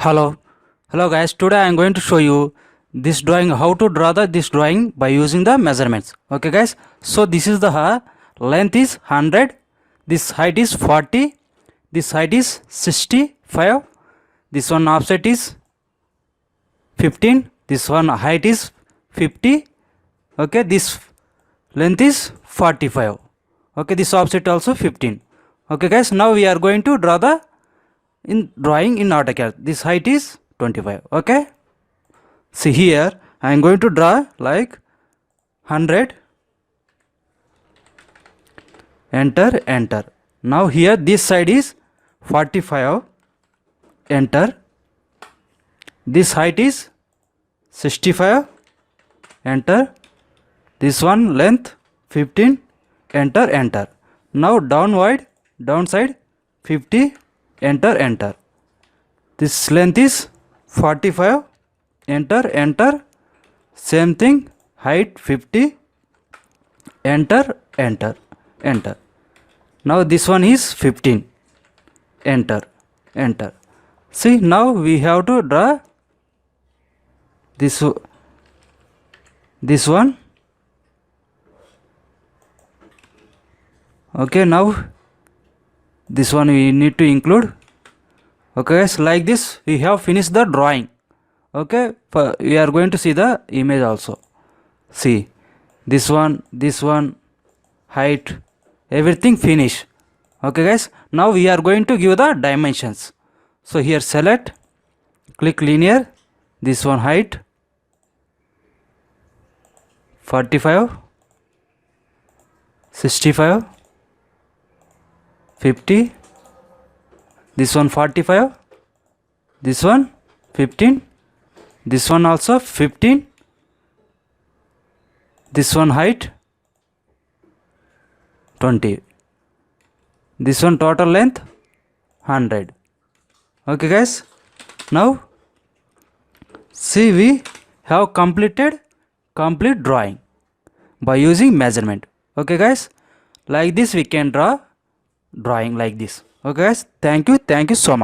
Hello guys, today I am going to show you this drawing, how to draw this drawing by using the measurements. Okay guys, so this is the length is 100, this height is 40, this height is 65, this one offset is 15, this one height is 50, okay, this length is 45, okay, this offset also 15. Okay guys, now we are going to draw the drawing in AutoCAD. This height is 25. Okay, see here I am going to draw like 100, enter. Now here this side is 45, enter. This height is 65, enter. This one length 15, enter. Now downside 50, enter. This length is 45, enter. Same thing, height 50, enter. Now this one is 15, enter. See, now we have to draw this one. Okay, now this one we need to include. Okay guys, like this we have finished the drawing. Okay, we are going to see the image also. See, this one, height, everything finish. Okay guys, now we are going to give the dimensions. So here select, click linear, this one height 45, 65, 50, this one 45, this one 15, this one also 15, this one height 20, this one total length 100. Okay guys, now see, we have completed complete drawing by using measurement. Okay guys, like this we can draw drawing like this. Okay guys, thank you so much.